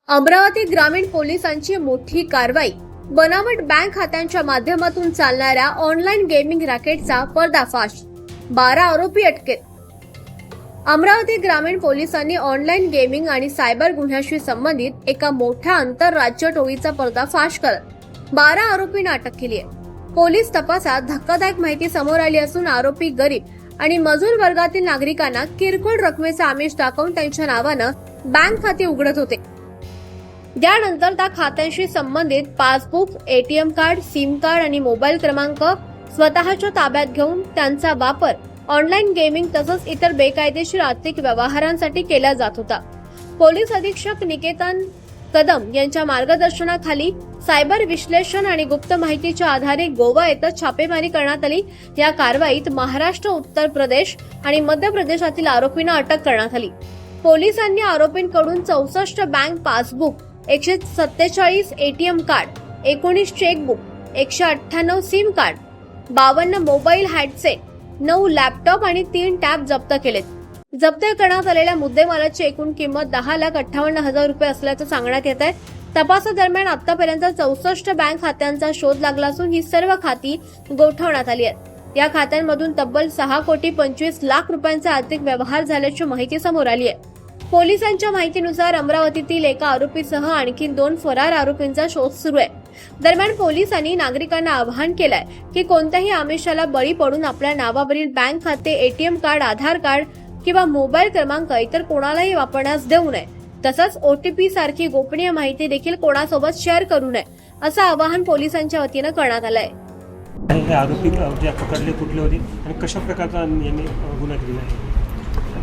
अमरावती ग्रामीण पोलिसांची मोठी कारवाई. बनावट बँक खात्यांच्या माध्यमातून चालणाऱ्या ऑनलाईन गेमिंग रॅकेटचा पर्दाफाश. 12 आरोपी अटकेत. अमरावती ग्रामीण पोलिसांनी ऑनलाईन गेमिंग आणि सायबर गुन्ह्याशी संबंधित एका मोठ्या आंतरराज्य टोळीचा पर्दाफाश करत 12 आरोपींना अटक केली आहे. पोलीस तपासात धक्कादायक माहिती समोर आली असून आरोपी गरीब आणि मजूर वर्गातील नागरिकांना किरकोळ रकमेचे आमिष दाखवून त्यांच्या नावानं बँक खाते उघडत होते. त्यानंतर त्या खात्यांशी संबंधित passbook, ATM card, SIM card आणि मोबाईल क्रमांक स्वतःच्या ताब्यात घेऊन त्यांचा वापर ऑनलाईन गेमिंग तसंच इतर बेकायदेशीर आर्थिक व्यवहारांसाठी केला जात होता. पोलीस अधीक्षक निकेतन कदम यांच्या मार्गदर्शनाखाली सायबर विश्लेषण आणि गुप्त माहितीच्या आधारे गोवा येथे छापेमारी करण्यात आली. या कारवाईत महाराष्ट्र, उत्तर प्रदेश आणि मध्य प्रदेशातील आरोपींना अटक करण्यात आली. पोलिसांनी आरोपींकडून 64 bank passbook, 147 ATM card, 19 chequebook, 198 SIM card, 52 mobile handset, 9 laptop आणि 3 टॅब जप्त केलेत. जप्त करण्यात आलेल्या मुद्देमालाची एकूण किंमत 10,58,000 रुपये असल्याचं सांगण्यात येत आहे. तपासादरम्यान आतापर्यंत 64 बँक खात्यांचा शोध लागला असून ही सर्व खाती गोठवण्यात आली आहेत. या खात्यांमधून तब्बल 6,25,00,000 रुपयांचे आर्थिक व्यवहार झाल्याची माहिती समोर आली आहे. पोलिसांच्या माहितीनुसार अमरावतीतील एका आरोपीसह आणखी 2 फरार आरोपींचा शोध सुरू आहे. दरम्यान पोलिसांनी नागरिकांना आवाहन केलंय की कोणत्याही आमिषाला बळी पडून आपल्या नावावरील बँक खाते, एटीएम कार्ड, आधार कार्ड किंवा मोबाईल क्रमांक इतर कोणालाही वापरण्यास देऊ नये. तसंच ओटीपी सारखी गोपनीय माहिती देखील कोणासोबत शेअर करू नये असं आवाहन पोलिसांच्या वतीनं करण्यात आलं आहे. हे आरोपी जे पकडले कुठले होते आणि कशा प्रकारचा यांनी गुन्हा केला आहे?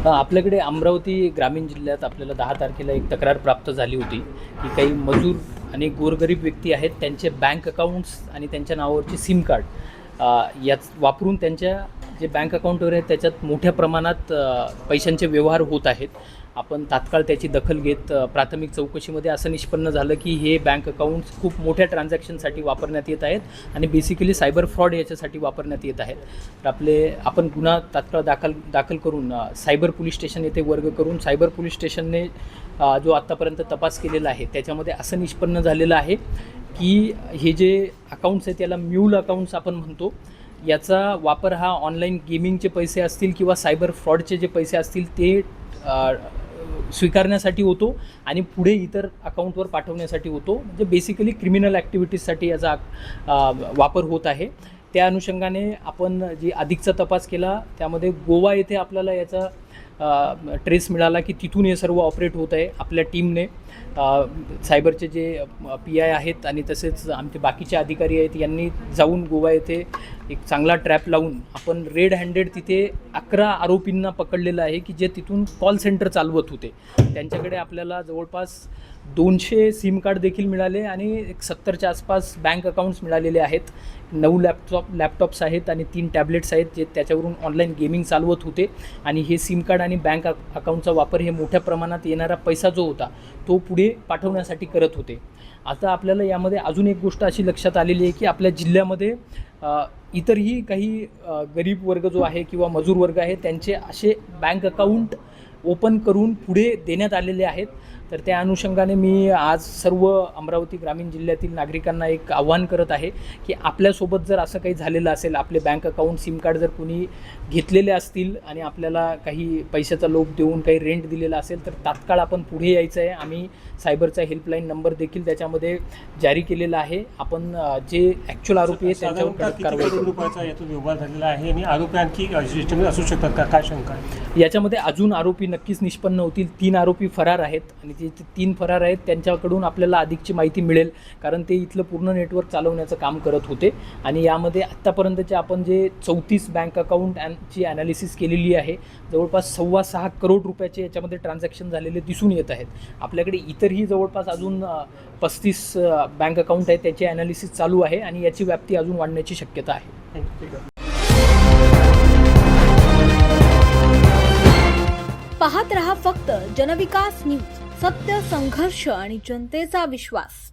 आपल्याकडे अमरावती ग्रामीण जिल्ह्यात आपल्याला 10 तारखेला एक तक्रार प्राप्त झाली होती की काही मजूर आणि गोरगरीब व्यक्ती आहेत, त्यांचे बँक अकाउंट्स आणि त्यांच्या नावावरचे सिम कार्ड याच वापरून त्यांच्या जे बँक अकाउंटवर आहेत त्याच्यात मोठ्या प्रमाणात पैशांचे व्यवहार होत आहेत. आपण तात्काळ त्याची दखल घेत प्राथमिक चौकशीमध्ये असं निष्पन्न झालं की हे बँक अकाउंट्स खूप मोठ्या ट्रान्झॅक्शनसाठी वापरण्यात येत आहेत आणि बेसिकली सायबर फ्रॉड याच्यासाठी वापरण्यात येत आहेत. तर आपण गुन्हा तात्काळ दाखल करून सायबर पोलीस स्टेशन येथे वर्ग करून सायबर पोलीस स्टेशनने जो आत्तापर्यंत तपास केलेला आहे त्याच्यामध्ये असं निष्पन्न झालेलं आहे की हे जे अकाउंट्स आहेत त्याला म्यूल अकाउंट्स आपण म्हणतो. याचा वापर हा ऑनलाईन गेमिंगचे पैसे असतील किंवा सायबर फ्रॉडचे जे पैसे असतील ते स्वीकारण्यासाठी होतो आणि पुढे इतर अकाउंटवर पाठवण्यासाठी होतो. म्हणजे बेसिकली क्रिमिनल ॲक्टिव्हिटीजसाठी याचा वापर होत आहे. त्या अनुषंगाने आपण जी अधिकचा तपास केला त्यामध्ये गोवा येथे आपल्याला याचा ट्रेस मिळाला की तिथून हे सर्व ऑपरेट होत आहे. आपल्या टीमने सायबरचे जे PI आहेत आणि तसेच आमचे बाकीचे अधिकारी आहेत यांनी जाऊन गोवा येथे एक चांगला ट्रॅप लावून आपण रेड हँडेड तिथे 11 आरोपींना पकडलेलं आहे की जे तिथून कॉल सेंटर चालवत होते. त्यांच्याकडे आपल्याला जवळपास 200 सिम कार्ड देखील मिळाले आणि 70च्या आसपास बँक अकाउंट्स मिळालेले आहेत. 9 लॅपटॉप्स आहेत आणि 3 टॅबलेट्स आहेत जे त्याच्यावरून ऑनलाईन गेमिंग चालवत होते. आणि हे सिम कार्ड आणि बँक अकाउंटचा वापर हे मोठ्या प्रमाणात येणारा पैसा जो होता तो पुढे पाठवण्यासाठी करत होते. आता आपल्याला यामध्ये अजून एक गोष्ट अशी लक्षात आलेली आहे की आपल्या जिल्ह्यामध्ये इतरही काही गरीब वर्ग जो आहे किंवा मजूर वर्ग आहे त्यांचे असे बँक अकाउंट ओपन करून पुढे देण्यात आलेले आहेत. तर त्या अनुषंगाने मी आज सर्व अमरावती ग्रामीण जिल्ह्यातील नागरिकांना एक आव्हान करत आहे की आपल्यासोबत जर असं काही झालेलं असेल, आपले बँक अकाउंट, सिम कार्ड जर कोणी घेतलेले असतील आणि आपल्याला काही पैशाचा लोभ देऊन काही रेंट दिलेला असेल तर तात्काळ आपण पुढे यायचं आहे. आम्ही सायबरचा हेल्पलाईन नंबर देखील त्याच्यामध्ये जारी केलेला आहे. आपण जे ॲक्च्युअल आरोपी आहेत त्यांच्यावर कडक कारवाई करू. रुपयाचा यातून व्यवहार झालेला आहे आणि आरोपी आणखी सिस्टम असू शकतात का, काय शंका? याच्यामध्ये अजून आरोपी नक्कीच निष्पन्न होतील. 3 आरोपी फरार आहेत आणि जे 3 फरार आहेत त्यांच्याकडून आपल्याला अधिकची माहिती मिळेल कारण ते इथलं पूर्ण नेटवर्क चालवण्याचं काम करत होते. आणि यामध्ये आत्तापर्यंतचे आपण जे 34 बँक अकाउंटची ॲनालिसिस केलेली आहे, जवळपास 6.25 करोड रुपयाचे याच्यामध्ये ट्रान्झॅक्शन झालेले दिसून येत आहेत. आपल्याकडे इतरही जवळपास अजून 35 बँक अकाउंट आहेत त्याची ॲनालिसिस चालू आहे आणि याची व्याप्ती अजून वाढण्याची शक्यता आहे. पाहत रहा फक्त जनविकास न्यूज. सत्य, संघर्ष आणि जनतेचा विश्वास.